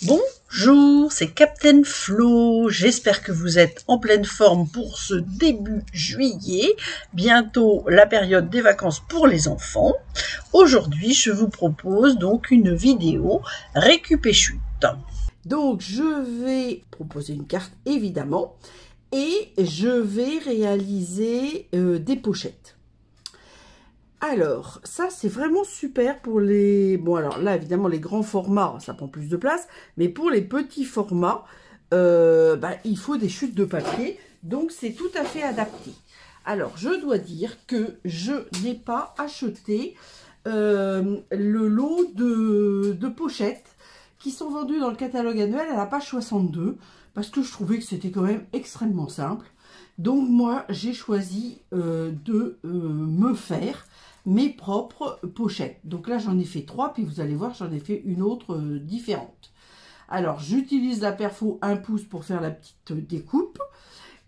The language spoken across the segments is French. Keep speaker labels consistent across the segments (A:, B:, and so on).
A: Bonjour, c'est Captain Flo. J'espère que vous êtes en pleine forme pour ce début juillet. Bientôt la période des vacances pour les enfants. Aujourd'hui, je vous propose donc une vidéo récup et chute. Donc, je vais proposer une carte évidemment et je vais réaliser des pochettes. Alors, ça, c'est vraiment super pour les... Bon, alors là, évidemment, les grands formats, ça prend plus de place. Mais pour les petits formats, il faut des chutes de papier. Donc, c'est tout à fait adapté. Alors, je dois dire que je n'ai pas acheté le lot de pochettes qui sont vendues dans le catalogue annuel à la page 62. Parce que je trouvais que c'était quand même extrêmement simple. Donc, moi, j'ai choisi de me faire mes propres pochettes. Donc là, j'en ai fait 3, puis vous allez voir, j'en ai fait une autre différente. Alors, j'utilise la perfo 1 pouce pour faire la petite découpe.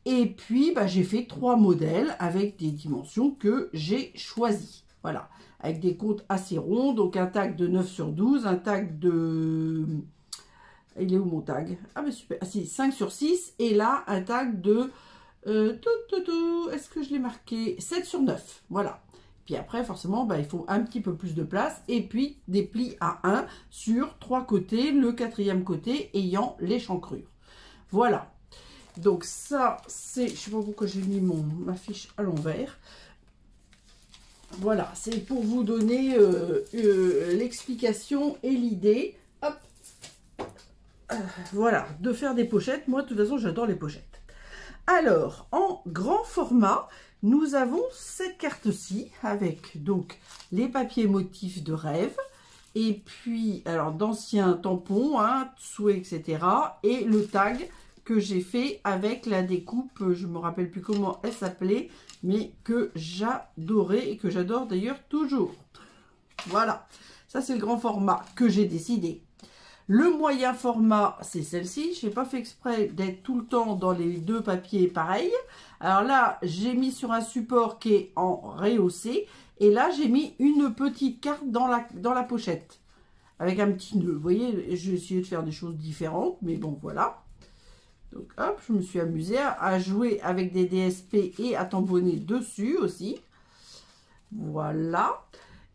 A: Et puis, j'ai fait 3 modèles avec des dimensions que j'ai choisies. Voilà, avec des comptes assez ronds. Donc, un tag de 9 sur 12, un tag de... Il est où mon tag? Ah, mais super. Ah, si, 5 sur 6. Et là, un tag de... Est-ce que je l'ai marqué? 7 sur 9. Voilà. Puis après, forcément, il faut un petit peu plus de place. Et puis, des plis à 1 sur 3 côtés. Le 4e côté ayant l'échancrure. Voilà. Donc ça, c'est... Je ne sais pas pourquoi j'ai mis ma fiche à l'envers. Voilà. C'est pour vous donner l'explication et l'idée. Hop. Voilà. De faire des pochettes. Moi, de toute façon, j'adore les pochettes. Alors, en grand format... Nous avons cette carte-ci avec donc les papiers motifs de rêve et puis alors d'anciens tampons, souhaits, etc. Et le tag que j'ai fait avec la découpe, je ne me rappelle plus comment elle s'appelait, mais que j'adorais et que j'adore d'ailleurs toujours. Voilà, ça c'est le grand format que j'ai décidé. Le moyen format, c'est celle-ci. Je n'ai pas fait exprès d'être tout le temps dans les deux papiers pareils. Alors là, j'ai mis sur un support qui est en rehaussé. Et là, j'ai mis une petite carte dans la pochette. Avec un petit nœud. Vous voyez, j'ai essayé de faire des choses différentes. Mais bon, voilà. Donc, hop, je me suis amusée à jouer avec des DSP et à tamponner dessus aussi. Voilà.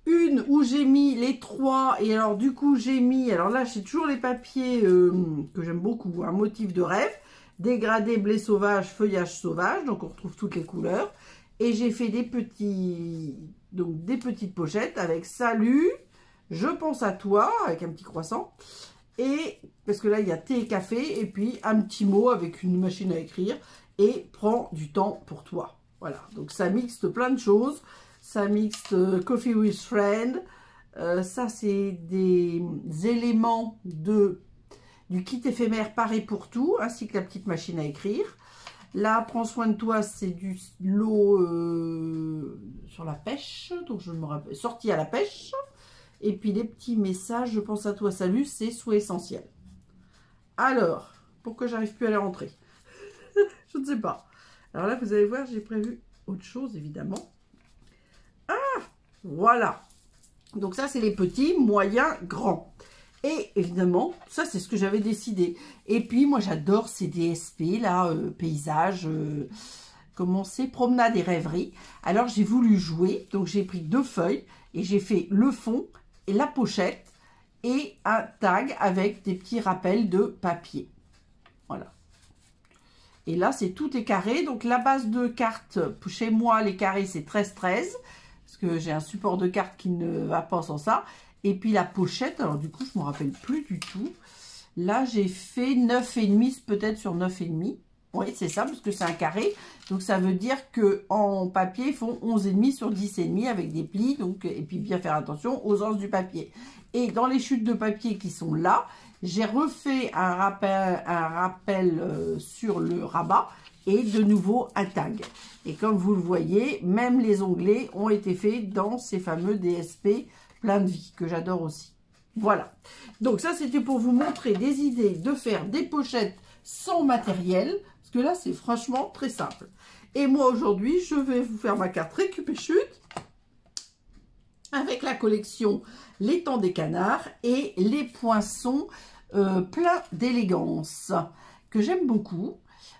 A: Une où j'ai mis les 3 et alors du coup j'ai mis, alors là j'ai toujours les papiers que j'aime beaucoup, un motif de rêve, dégradé, blé sauvage, feuillage sauvage, donc on retrouve toutes les couleurs. Et j'ai fait des petites pochettes avec salut, je pense à toi, avec un petit croissant. Et parce que là il y a thé et café et puis un petit mot avec une machine à écrire et prends du temps pour toi. Voilà, donc ça mixte plein de choses. Ça mixte Coffee with Friend. Ça, c'est des éléments du kit éphémère Pareil pour tout, ainsi que la petite machine à écrire. Là, Prends soin de toi, c'est du lot sur la pêche. Donc, je me rappelle, sorti à la pêche. Et puis, les petits messages, je pense à toi, salut, c'est souhait essentiel. Alors, pourquoi j'arrive plus à les rentrer? Je ne sais pas. Alors là, vous allez voir, j'ai prévu autre chose, évidemment. Voilà. Donc ça, c'est les petits, moyens, grands. Et évidemment, ça, c'est ce que j'avais décidé. Et puis, moi, j'adore ces DSP, là, paysages, comment c'est, promenade et rêverie. Alors, j'ai voulu jouer. Donc, j'ai pris 2 feuilles et j'ai fait le fond et la pochette et un tag avec des petits rappels de papier. Voilà. Et là, tout est carré. Donc, la base de cartes, chez moi, les carrés, c'est 13-13. Parce que j'ai un support de carte qui ne va pas sans ça. Et puis la pochette, alors du coup, je ne me rappelle plus du tout. Là, j'ai fait 9,5, peut-être sur 9,5. Oui, c'est ça, parce que c'est un carré. Donc, ça veut dire qu'en papier, ils font 11,5 sur 10,5 avec des plis. Donc, et puis, bien faire attention aux anses du papier. Et dans les chutes de papier qui sont là, j'ai refait un rappel sur le rabat. Et de nouveau un tag. Et comme vous le voyez, même les onglets ont été faits dans ces fameux DSP plein de vie, que j'adore aussi. Voilà. Donc ça, c'était pour vous montrer des idées de faire des pochettes sans matériel. Parce que là, c'est franchement très simple. Et moi, aujourd'hui, je vais vous faire ma carte récup et chute. Avec la collection Les Temps des Canards et les poinçons plein d'élégance, que j'aime beaucoup.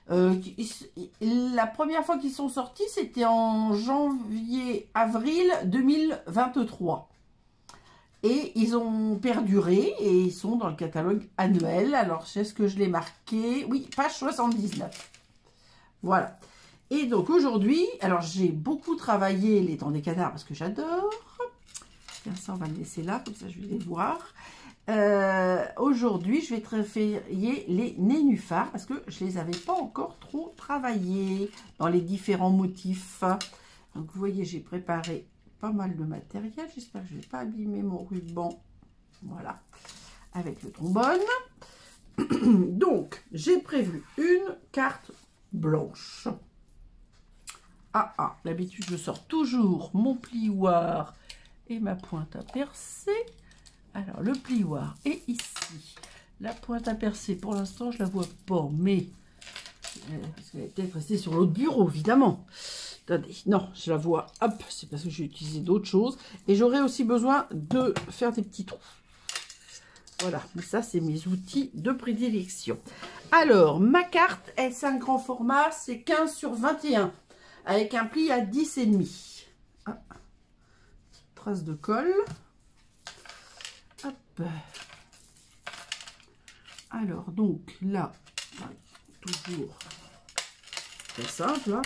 A: La première fois qu'ils sont sortis, c'était en janvier-avril 2023. Et ils ont perduré et ils sont dans le catalogue annuel. Alors, c'est ce que je l'ai marqué. Oui, page 79. Voilà. Et donc, aujourd'hui, alors j'ai beaucoup travaillé les dents des canards parce que j'adore. Tiens, ça, on va le laisser là, comme ça, je vais les voir. Aujourd'hui, je vais travailler les nénuphars parce que je les avais pas encore trop travaillés dans les différents motifs. Donc, vous voyez, j'ai préparé pas mal de matériel. J'espère que je ne vais pas abîmer mon ruban. Voilà, avec le trombone. Donc, j'ai prévu une carte blanche. D'habitude, je sors toujours mon plioir et ma pointe à percer. Alors, le plioir est ici. La pointe à percer, pour l'instant, je la vois pas, mais parce qu'elle est peut-être restée sur l'autre bureau, évidemment. Attendez, non, je la vois. Hop, c'est parce que j'ai utilisé d'autres choses. Et j'aurai aussi besoin de faire des petits trous. Voilà, mais ça, c'est mes outils de prédilection. Alors, ma carte, c'est un grand format, c'est 15 sur 21, avec un pli à 10,5. Trace de colle. Hop. Alors, donc, là, toujours très simple, hein.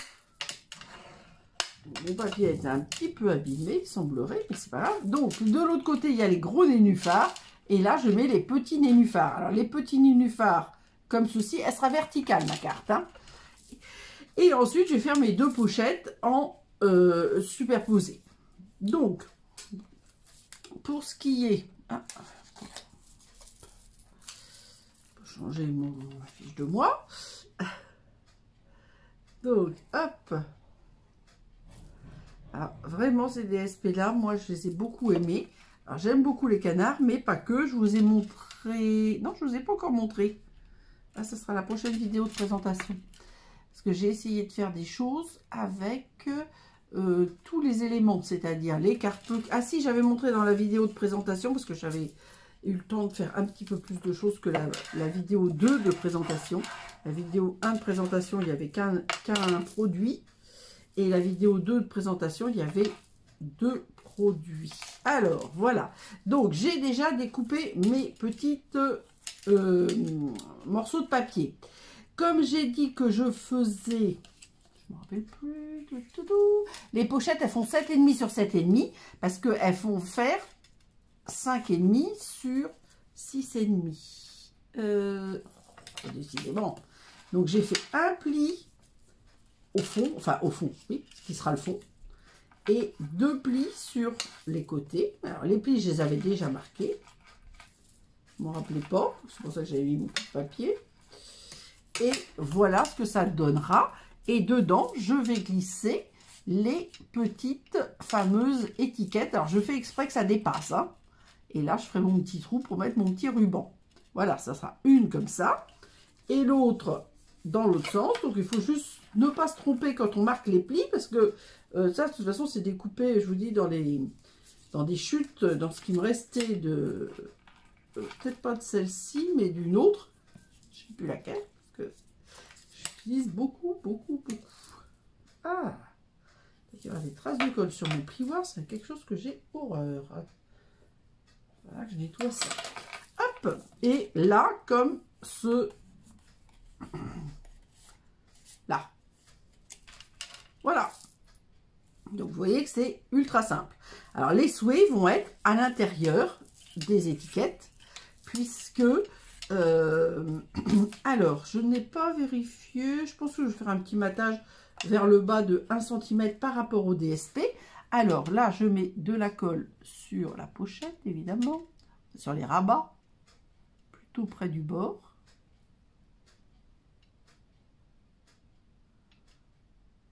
A: Mon papier est un petit peu abîmé, il semblerait, mais c'est pas grave. Donc, de l'autre côté, il y a les gros nénuphars. Et là, je mets les petits nénuphars. Alors, les petits nénuphars, comme ceci, elle sera verticale, ma carte, hein. Et ensuite, je vais faire mes deux pochettes en superposées. Donc, pour ce qui est... changer ma fiche de moi. Donc, hop. Alors, vraiment, ces DSP là, moi, je les ai beaucoup aimés. Alors, j'aime beaucoup les canards, mais pas que. Je vous ai montré... Non, je ne vous ai pas encore montré. Là, ce sera la prochaine vidéo de présentation. Parce que j'ai essayé de faire des choses avec tous les éléments, c'est-à-dire les cartes... Ah si, j'avais montré dans la vidéo de présentation, parce que j'avais eu le temps de faire un petit peu plus de choses que la vidéo 2 de présentation. La vidéo 1 de présentation, il n'y avait qu'un produit. Et la vidéo 2 de présentation, il y avait 2 produits. Alors, voilà. Donc, j'ai déjà découpé mes petites morceaux de papier. Comme j'ai dit que je faisais... Je ne me rappelle plus. Les pochettes, elles font 7,5 sur 7,5 parce qu'elles font faire 5,5 sur 6,5. Décidément. Donc, j'ai fait un pli au fond, enfin au fond, oui, ce qui sera le fond, et 2 plis sur les côtés. Alors, les plis, je les avais déjà marqués. Je ne m'en rappelais pas, c'est pour ça que j'avais mis beaucoup de papier. Et voilà ce que ça donnera. Et dedans, je vais glisser les petites fameuses étiquettes. Alors, je fais exprès que ça dépasse, hein. Et là, je ferai mon petit trou pour mettre mon petit ruban. Voilà, ça sera une comme ça. Et l'autre dans l'autre sens. Donc, il faut juste ne pas se tromper quand on marque les plis. Parce que ça, de toute façon, c'est découpé, je vous dis, dans des chutes, dans ce qui me restait de... peut-être pas de celle-ci, mais d'une autre. Je ne sais plus laquelle. Parce que j'utilise beaucoup. Ah, il y aura des traces de colle sur mon plioir. C'est quelque chose que j'ai horreur. Voilà, que je nettoie ça. Hop. Et là, comme ce... Là. Voilà. Donc, vous voyez que c'est ultra simple. Alors, les souhaits vont être à l'intérieur des étiquettes, puisque... alors, je n'ai pas vérifié. Je pense que je vais faire un petit matage vers le bas de 1 cm par rapport au DSP. Alors, là, je mets de la colle sur la pochette, évidemment, sur les rabats, plutôt près du bord.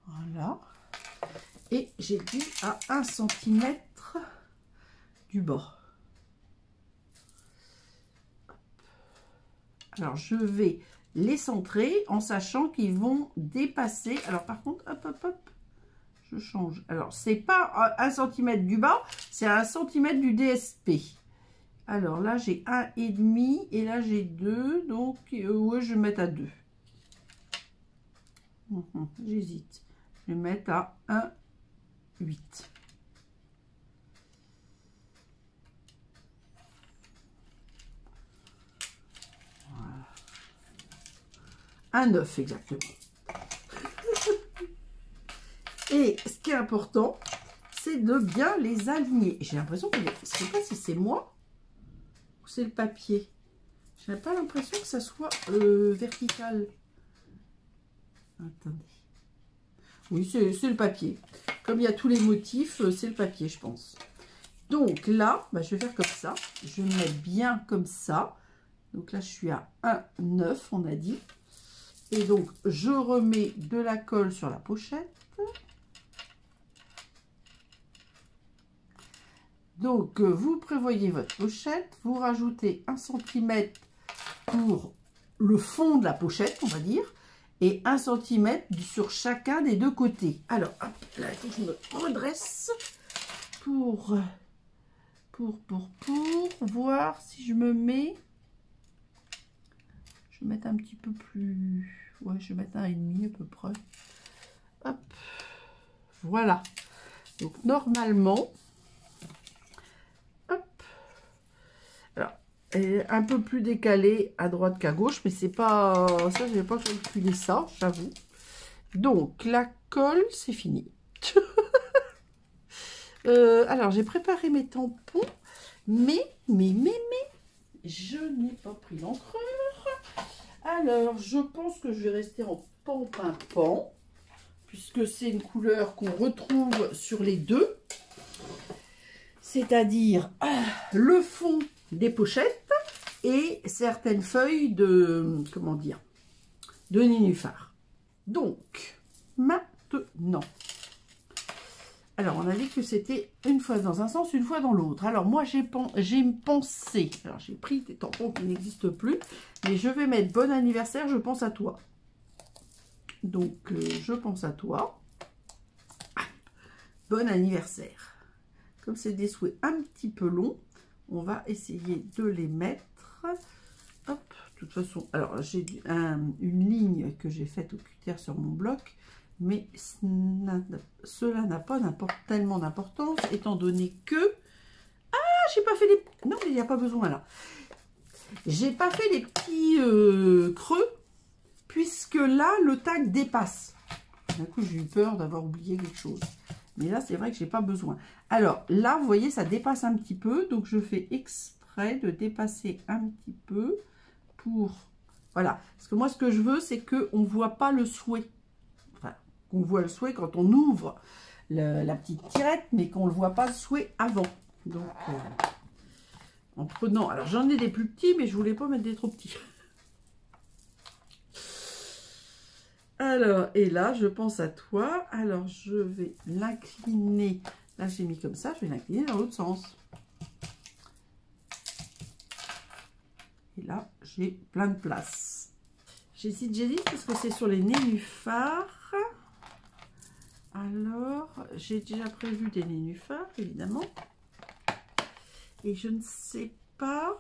A: Voilà. Et j'ai dit à 1 cm du bord. Alors, je vais les centrer en sachant qu'ils vont dépasser. Alors, par contre, hop, je change. Alors, c'est pas 1 cm du bas, c'est 1 cm du DSP. Alors là, j'ai 1,5 et là, j'ai 2. Donc, ouais, je vais mettre à 2. J'hésite. Je vais mettre à 1,8. Voilà. 1,9 exactement. Et ce qui est important, c'est de bien les aligner. J'ai l'impression que, je ne sais pas si c'est moi ou c'est le papier. Je n'ai pas l'impression que ça soit vertical. Attendez. Oui, c'est le papier. Comme il y a tous les motifs, c'est le papier, je pense. Donc là, bah, je vais faire comme ça. Je vais me mettre bien comme ça. Donc là, je suis à 1,9, on a dit. Et donc, je remets de la colle sur la pochette. Donc, vous prévoyez votre pochette. Vous rajoutez 1 cm pour le fond de la pochette, on va dire. Et 1 cm sur chacun des deux côtés. Alors, hop, là, il faut que je me redresse pour voir si je me mets. Je vais mettre un petit peu plus. Ouais, je vais mettre 1,5 à peu près. Hop, voilà. Donc, normalement, hop. Alors, elle est un peu plus décalée à droite qu'à gauche, mais c'est pas ça, je n'avais pas calculé ça, j'avoue. Donc, la colle, c'est fini. Alors, j'ai préparé mes tampons, mais, je n'ai pas pris l'encreur. Alors, je pense que je vais rester en pan-pin-pan, puisque c'est une couleur qu'on retrouve sur les deux. C'est-à-dire le fond des pochettes et certaines feuilles de, comment dire, de nénuphar. Donc, maintenant, alors on a dit que c'était une fois dans un sens, une fois dans l'autre. Alors moi j'ai pensé, alors j'ai pris des tampons qui n'existent plus, mais je vais mettre bon anniversaire, je pense à toi. Donc je pense à toi. Bon anniversaire. Comme c'est des souhaits un petit peu longs, on va essayer de les mettre. Hop, de toute façon, alors j'ai une ligne que j'ai faite au cutter sur mon bloc, mais cela n'a pas tellement d'importance, étant donné que... Ah, j'ai pas fait les... Non, mais il n'y a pas besoin là. J'ai pas fait les petits creux, puisque là, le tag dépasse. D'un coup, j'ai eu peur d'avoir oublié quelque chose. Mais là, c'est vrai que j'ai pas besoin. Alors, là, vous voyez, ça dépasse un petit peu. Donc, je fais exprès de dépasser un petit peu pour... Voilà. Parce que moi, ce que je veux, c'est qu'on ne voit pas le souhait. Enfin, qu'on voit le souhait quand on ouvre la petite tirette, mais qu'on ne le voit pas le souhait avant. Donc, en prenant... Alors, j'en ai des plus petits, mais je voulais pas mettre des trop petits. Alors, et là, je pense à toi. Alors, je vais l'incliner. Là, j'ai mis comme ça. Je vais l'incliner dans l'autre sens. Et là, j'ai plein de place. J'hésite parce que c'est sur les nénuphars. Alors, j'ai déjà prévu des nénuphars, évidemment. Et je ne sais pas,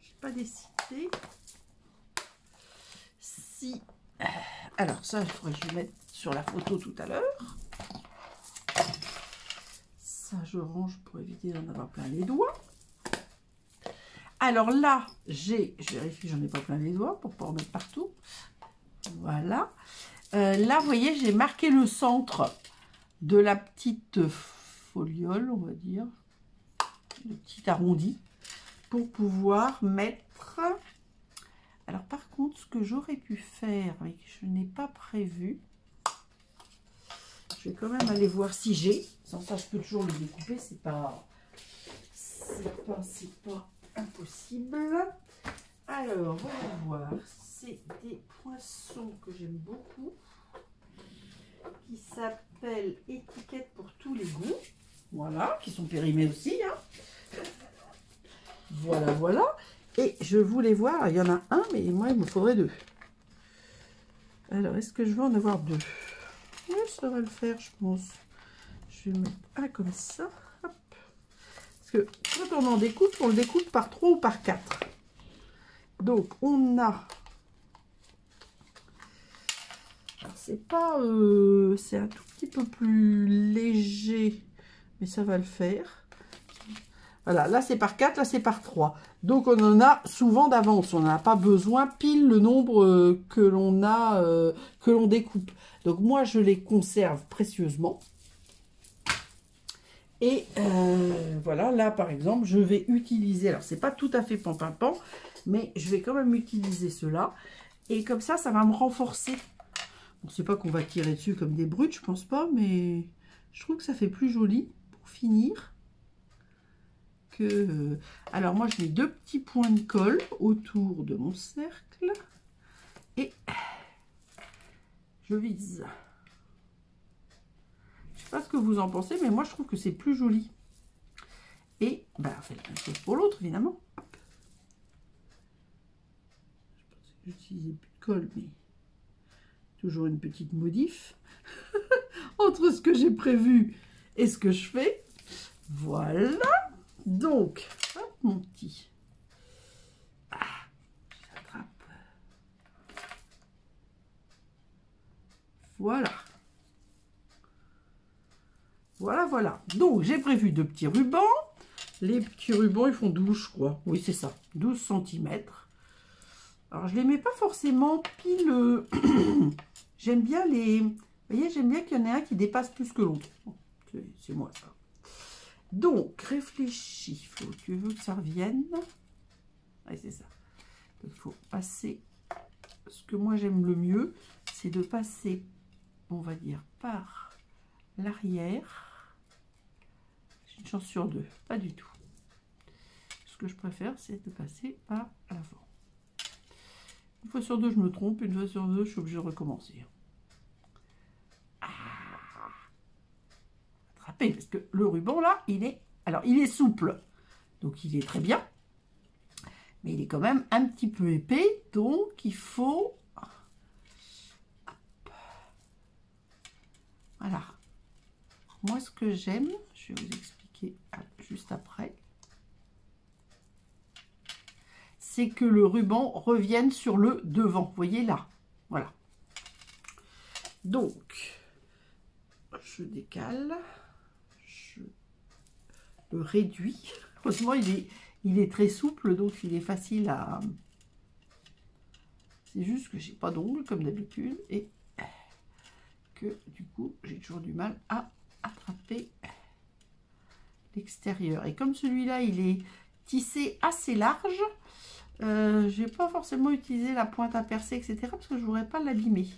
A: je n'ai pas décidé si... Alors ça, il faudrait que je mette sur la photo tout à l'heure. Ça, je range pour éviter d'en avoir plein les doigts. Alors là, je vérifie, j'en ai pas plein les doigts pour pas en mettre partout. Voilà. Là, vous voyez, j'ai marqué le centre de la petite foliole, on va dire, le petit arrondi, pour pouvoir mettre... Alors par contre, ce que j'aurais pu faire, mais que je n'ai pas prévu, je vais quand même aller voir si j'ai. Sans ça, je peux toujours le découper, c'est pas impossible. Alors, on va voir. C'est des poinçons que j'aime beaucoup, qui s'appellent étiquettes pour tous les goûts. Voilà, qui sont périmés aussi. Hein. Voilà, voilà. Et je voulais voir, il y en a un, mais moi, il me faudrait deux. Alors, est-ce que je vais en avoir deux? Oui, ça va le faire, je pense. Je vais mettre un comme ça. Hop. Parce que quand on en découpe, on le découpe par 3 ou par 4. Donc, on a... C'est pas... c'est un tout petit peu plus léger, mais ça va le faire. Voilà, là c'est par 4, là c'est par 3. Donc on en a souvent d'avance, on n'a pas besoin pile le nombre que l'on a, que l'on découpe. Donc moi je les conserve précieusement. Et voilà, là par exemple, je vais utiliser, alors c'est pas tout à fait pan-pan-pan, mais je vais quand même utiliser cela. Et comme ça va me renforcer. On ne sait pas qu'on va tirer dessus comme des brutes, je pense pas, mais je trouve que ça fait plus joli pour finir. Que, alors moi je mets 2 petits points de colle autour de mon cercle et je vise. Je sais pas ce que vous en pensez, mais moi je trouve que c'est plus joli. Et ben, on fait la même chose pour l'autre évidemment. Je pensais que j'utilisais plus de colle, mais toujours une petite modif entre ce que j'ai prévu et ce que je fais. Voilà. Donc, hop, mon petit. J'attrape. Voilà. Voilà, voilà. Donc, j'ai prévu 2 petits rubans. Les petits rubans, ils font 12, je crois. Oui, c'est ça. 12 cm. Alors, je les mets pas forcément pile. J'aime bien les... Vous voyez, j'aime bien qu'il y en ait un qui dépasse plus que l'autre. C'est moi, ça. Donc, réfléchis. Tu veux que ça revienne? Oui, c'est ça. Donc, il faut passer. Ce que moi, j'aime le mieux, c'est de passer, on va dire, par l'arrière. J'ai une chance sur 2. Pas du tout. Ce que je préfère, c'est de passer par l'avant. Une fois sur 2, je me trompe. Une fois sur 2, je suis obligée de recommencer. Parce que le ruban là il est souple, donc il est très bien, mais il est quand même un petit peu épais, donc il faut, hop. Voilà, moi ce que j'aime, je vais vous expliquer juste après, c'est que le ruban revienne sur le devant, vous voyez là, voilà. Donc je décale, le réduit. Heureusement, il est très souple, donc il est facile à... C'est juste que j'ai pas d'ongles, comme d'habitude, et que, du coup, j'ai toujours du mal à attraper l'extérieur. Et comme celui-là, il est tissé assez large, je vais pas forcément utiliser la pointe à percer, etc., parce que je voudrais pas l'abîmer.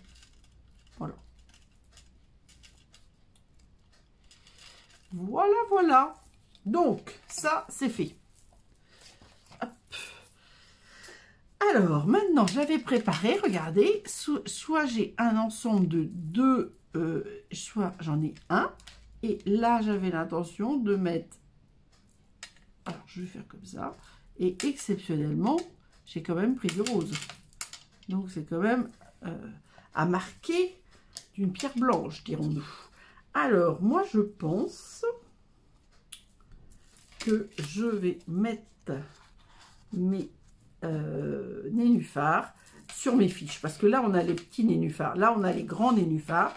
A: Voilà. Voilà, voilà. Donc, ça, c'est fait. Hop. Alors, maintenant, j'avais préparé, regardez, soit j'ai un ensemble de 2, soit j'en ai un, et là, j'avais l'intention de mettre, alors, je vais faire comme ça, et exceptionnellement, j'ai quand même pris du rose. Donc, c'est quand même à marquer d'une pierre blanche, dirons-nous. Alors, moi, je pense... que je vais mettre mes nénuphars sur mes fiches. Parce que là, on a les petits nénuphars. Là, on a les grands nénuphars.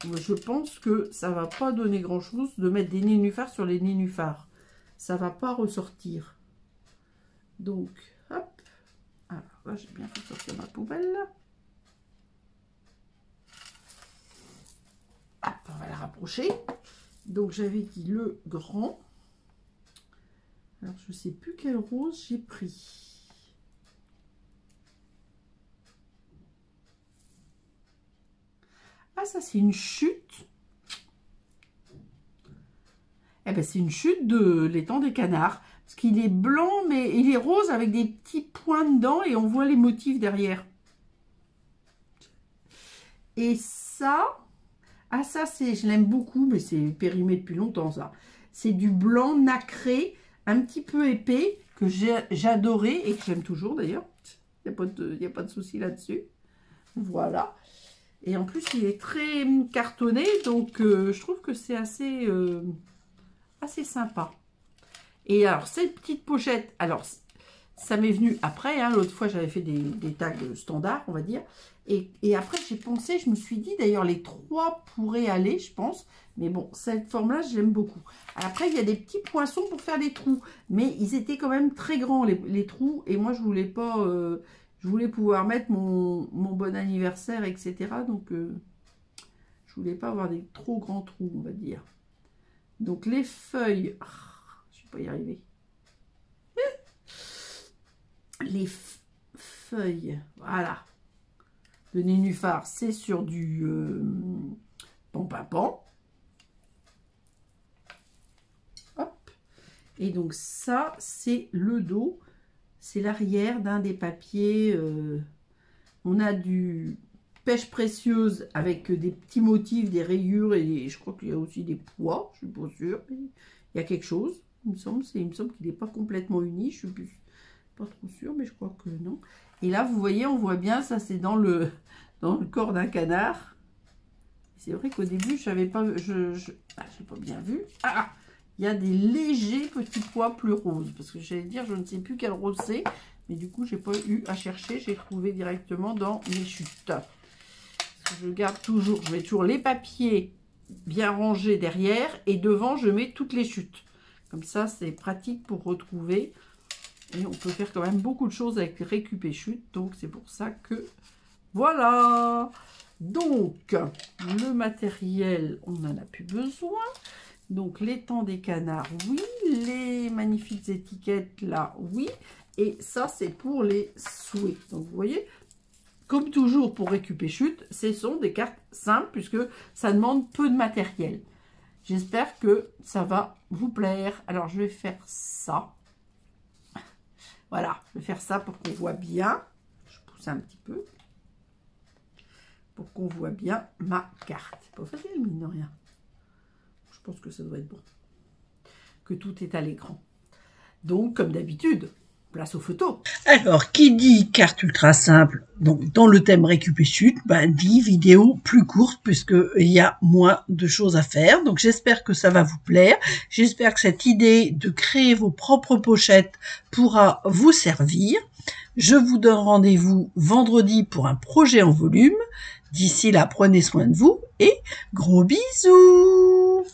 A: Je pense que ça va pas donner grand-chose de mettre des nénuphars sur les nénuphars. Ça va pas ressortir. Donc, hop. Alors là, j'ai bien fait sortir ma poubelle. Hop, on va la rapprocher. Donc, j'avais dit le grand. Alors, je ne sais plus quel rose j'ai pris. Ah, ça, c'est une chute. Eh bien, c'est une chute de l'étang des canards. Parce qu'il est blanc, mais il est rose avec des petits points dedans et on voit les motifs derrière. Et ça... Ah, ça, je l'aime beaucoup, mais c'est périmé depuis longtemps, ça. C'est du blanc nacré, un petit peu épais, que j'adorais et que j'aime toujours d'ailleurs. Il n'y a pas de souci là-dessus. Voilà. Et en plus, il est très cartonné, donc je trouve que c'est assez, assez sympa. Et alors, cette petite pochette, alors, ça m'est venu après. Hein, l'autre fois, j'avais fait des tags standards, on va dire. Et après, j'ai pensé, je me suis dit, d'ailleurs, les 3 pourraient aller, je pense. Mais bon, cette forme-là, j'aime beaucoup. Après, il y a des petits poinçons pour faire des trous. Mais ils étaient quand même très grands, les trous. Et moi, je voulais pas... je voulais pouvoir mettre mon bon anniversaire, etc. Donc, je voulais pas avoir des trop grands trous, on va dire. Donc, les feuilles... je vais pas y arriver. Les feuilles, voilà, de nénuphar, c'est sur du pan-pan-pan. Hop. Et donc ça, c'est le dos, c'est l'arrière d'un des papiers. On a du pêche précieuse avec des petits motifs, des rayures et je crois qu'il y a aussi des pois, je suis pas sûre. Il y a quelque chose, il me semble qu'il n'est pas complètement uni, je suis pas trop sûre, mais je crois que non. Et là, vous voyez, on voit bien, ça c'est dans le corps d'un canard. C'est vrai qu'au début, je savais pas, j'ai pas bien vu. Ah, il y a des légers petits pois plus roses, parce que j'allais dire, je ne sais plus quel rose c'est, mais du coup, j'ai pas eu à chercher, j'ai trouvé directement dans mes chutes. Je garde toujours, je mets toujours les papiers bien rangés derrière, et devant, je mets toutes les chutes. Comme ça, c'est pratique pour retrouver. Et on peut faire quand même beaucoup de choses avec récup et chute. Donc, c'est pour ça que... Voilà. Donc, le matériel, on n'en a plus besoin. Donc, l'étang des canards, oui. Les magnifiques étiquettes, là, oui. Et ça, c'est pour les souhaits. Donc, vous voyez, comme toujours pour récup et chute, ce sont des cartes simples puisque ça demande peu de matériel. J'espère que ça va vous plaire. Alors, je vais faire ça. Voilà, je vais faire ça pour qu'on voit bien. Je pousse un petit peu. Pour qu'on voit bien ma carte. C'est pas facile, mine de rien. Je pense que ça doit être bon. Que tout est à l'écran. Donc, comme d'habitude, place aux photos.
B: Alors, qui dit carte ultra simple, donc dans le thème récup et chute, dit vidéo plus courte puisqu'il y a moins de choses à faire. Donc, j'espère que ça va vous plaire. J'espère que cette idée de créer vos propres pochettes pourra vous servir. Je vous donne rendez-vous vendredi pour un projet en volume. D'ici là, prenez soin de vous et gros bisous!